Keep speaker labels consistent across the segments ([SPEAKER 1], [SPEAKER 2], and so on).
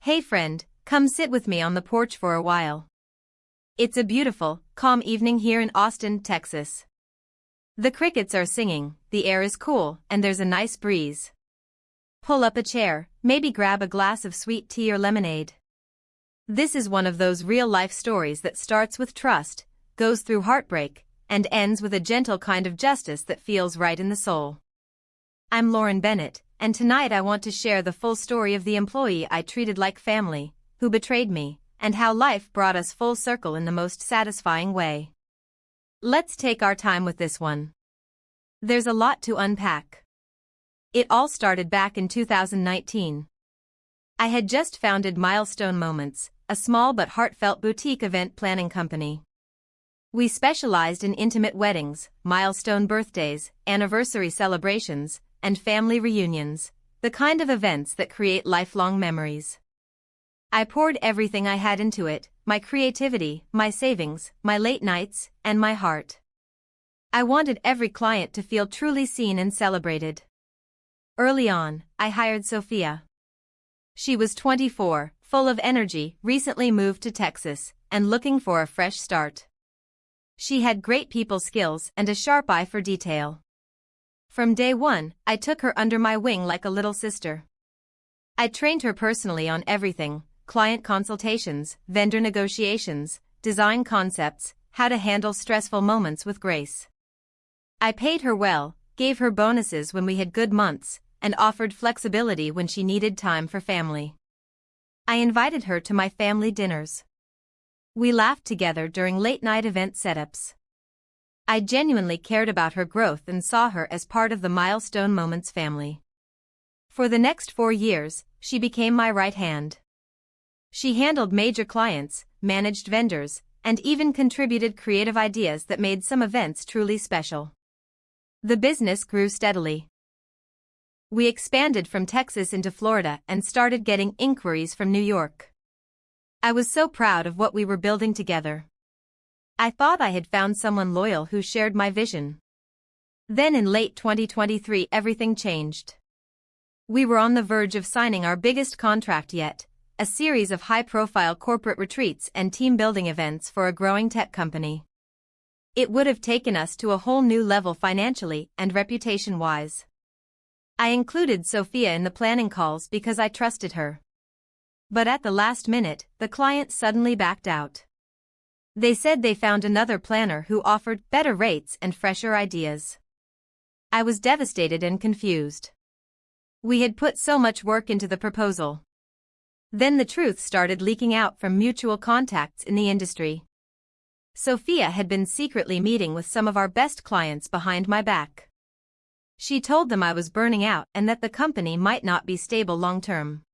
[SPEAKER 1] Hey friend, come sit with me on the porch for a while. It's a beautiful, calm evening here in Austin, Texas. The crickets are singing, the air is cool, and there's a nice breeze. Pull up a chair, maybe grab a glass of sweet tea or lemonade. This is one of those real-life stories that starts with trust, goes through heartbreak, and ends with a gentle kind of justice that feels right in the soul. I'm Lauren Bennett, and tonight I want to share the full story of the employee I treated like family, who betrayed me, and how life brought us full circle in the most satisfying way. Let's take our time with this one. There's a lot to unpack. It all started back in 2019. I had just founded Milestone Moments, a small but heartfelt boutique event planning company. We specialized in intimate weddings, milestone birthdays, anniversary celebrations, and family reunions, the kind of events that create lifelong memories. I poured everything I had into it, my creativity, my savings, my late nights, and my heart. I wanted every client to feel truly seen and celebrated. Early on, I hired Sophia. She was 24, full of energy, recently moved to Texas, and looking for a fresh start. She had great people skills and a sharp eye for detail. From day one, I took her under my wing like a little sister. I trained her personally on everything: client consultations, vendor negotiations, design concepts, how to handle stressful moments with grace. I paid her well, gave her bonuses when we had good months, and offered flexibility when she needed time for family. I invited her to my family dinners. We laughed together during late-night event setups. I genuinely cared about her growth and saw her as part of the Milestone Moments family. For the next 4 years, she became my right hand. She handled major clients, managed vendors, and even contributed creative ideas that made some events truly special. The business grew steadily. We expanded from Texas into Florida and started getting inquiries from New York. I was so proud of what we were building together. I thought I had found someone loyal who shared my vision. Then in late 2023 everything changed. We were on the verge of signing our biggest contract yet, a series of high-profile corporate retreats and team-building events for a growing tech company. It would have taken us to a whole new level financially and reputation-wise. I included Sophia in the planning calls because I trusted her. But at the last minute, the client suddenly backed out. They said they found another planner who offered better rates and fresher ideas. I was devastated and confused. We had put so much work into the proposal. Then the truth started leaking out from mutual contacts in the industry. Sophia had been secretly meeting with some of our best clients behind my back. She told them I was burning out and that the company might not be stable long-term.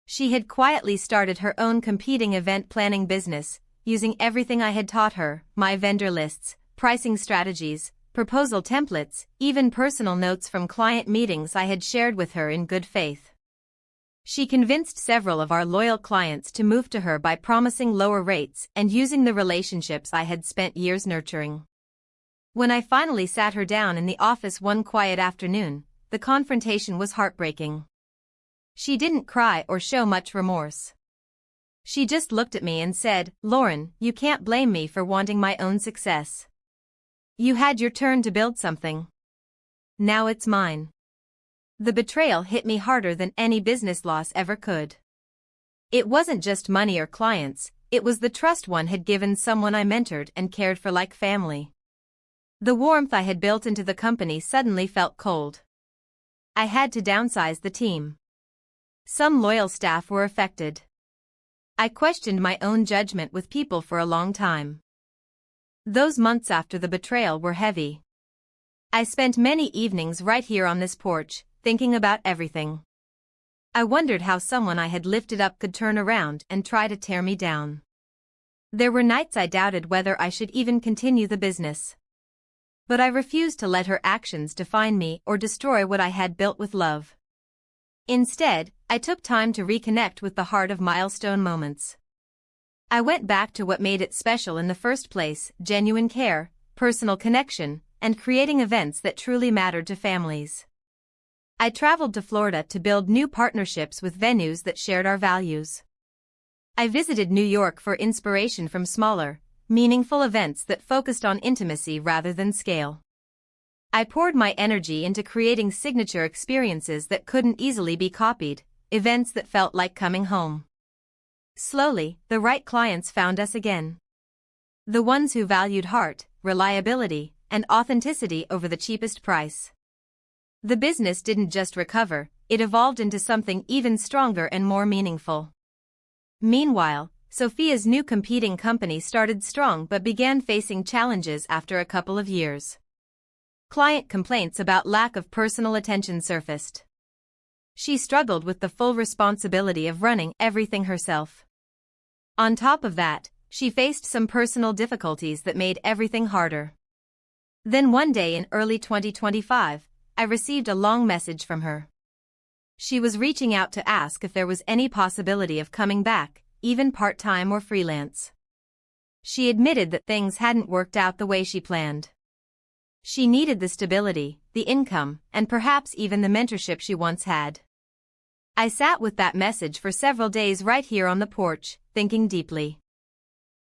[SPEAKER 1] She had quietly started her own competing event planning business, using everything I had taught her: my vendor lists, pricing strategies, proposal templates, even personal notes from client meetings I had shared with her in good faith. She convinced several of our loyal clients to move to her by promising lower rates and using the relationships I had spent years nurturing. When I finally sat her down in the office one quiet afternoon, the confrontation was heartbreaking. She didn't cry or show much remorse. She just looked at me and said, "Lauren, you can't blame me for wanting my own success. You had your turn to build something. Now it's mine." The betrayal hit me harder than any business loss ever could. It wasn't just money or clients, it was the trust one had given someone I mentored and cared for like family. The warmth I had built into the company suddenly felt cold. I had to downsize the team. Some loyal staff were affected. I questioned my own judgment with people for a long time. Those months after the betrayal were heavy. I spent many evenings right here on this porch, thinking about everything. I wondered how someone I had lifted up could turn around and try to tear me down. There were nights I doubted whether I should even continue the business. But I refused to let her actions define me or destroy what I had built with love. Instead, I took time to reconnect with the heart of Milestone Moments. I went back to what made it special in the first place: genuine care, personal connection, and creating events that truly mattered to families. I traveled to Florida to build new partnerships with venues that shared our values. I visited New York for inspiration from smaller, meaningful events that focused on intimacy rather than scale. I poured my energy into creating signature experiences that couldn't easily be copied, events that felt like coming home. Slowly, the right clients found us again. The ones who valued heart, reliability, and authenticity over the cheapest price. The business didn't just recover, it evolved into something even stronger and more meaningful. Meanwhile, Sophia's new competing company started strong but began facing challenges after a couple of years. Client complaints about lack of personal attention surfaced. She struggled with the full responsibility of running everything herself. On top of that, she faced some personal difficulties that made everything harder. Then one day in early 2025, I received a long message from her. She was reaching out to ask if there was any possibility of coming back, even part-time or freelance. She admitted that things hadn't worked out the way she planned. She needed the stability, the income, and perhaps even the mentorship she once had. I sat with that message for several days right here on the porch, thinking deeply.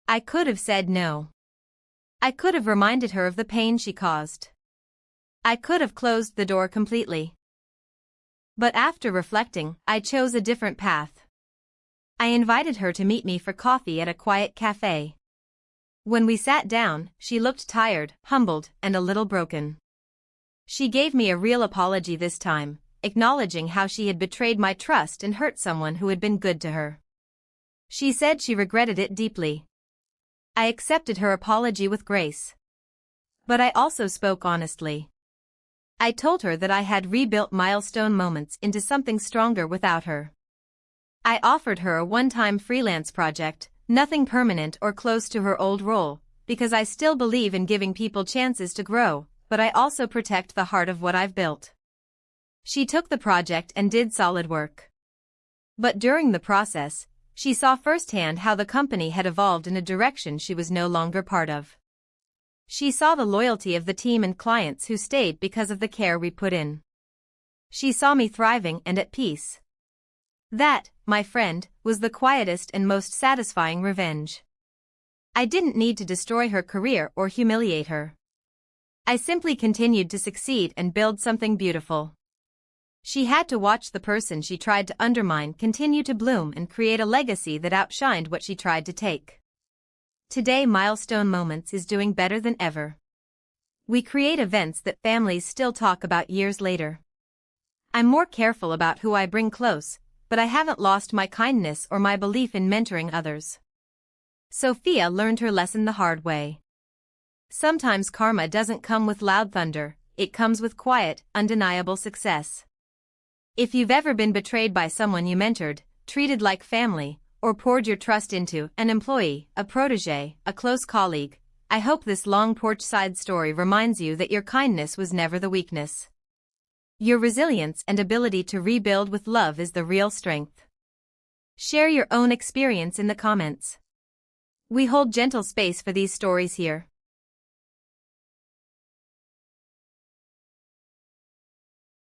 [SPEAKER 1] I could have said no. I could have reminded her of the pain she caused. I could have closed the door completely. But after reflecting, I chose a different path. I invited her to meet me for coffee at a quiet cafe. When we sat down, she looked tired, humbled, and a little broken. She gave me a real apology this time, acknowledging how she had betrayed my trust and hurt someone who had been good to her. She said she regretted it deeply. I accepted her apology with grace. But I also spoke honestly. I told her that I had rebuilt milestone moments into something stronger without her. I offered her a one-time freelance project, nothing permanent or close to her old role, because I still believe in giving people chances to grow, but I also protect the heart of what I've built. She took the project and did solid work. But during the process, she saw firsthand how the company had evolved in a direction she was no longer part of. She saw the loyalty of the team and clients who stayed because of the care we put in. She saw me thriving and at peace. That, my friend, was the quietest and most satisfying revenge. I didn't need to destroy her career or humiliate her. I simply continued to succeed and build something beautiful. She had to watch the person she tried to undermine continue to bloom and create a legacy that outshined what she tried to take. Today, Milestone Moments is doing better than ever. We create events that families still talk about years later. I'm more careful about who I bring close, but I haven't lost my kindness or my belief in mentoring others. Sophia learned her lesson the hard way. Sometimes karma doesn't come with loud thunder, it comes with quiet, undeniable success. If you've ever been betrayed by someone you mentored, treated like family, or poured your trust into an employee, a protege, a close colleague, I hope this long porch-side story reminds you that your kindness was never the weakness. Your resilience and ability to rebuild with love is the real strength. Share your own experience in the comments. We hold gentle space for these stories here.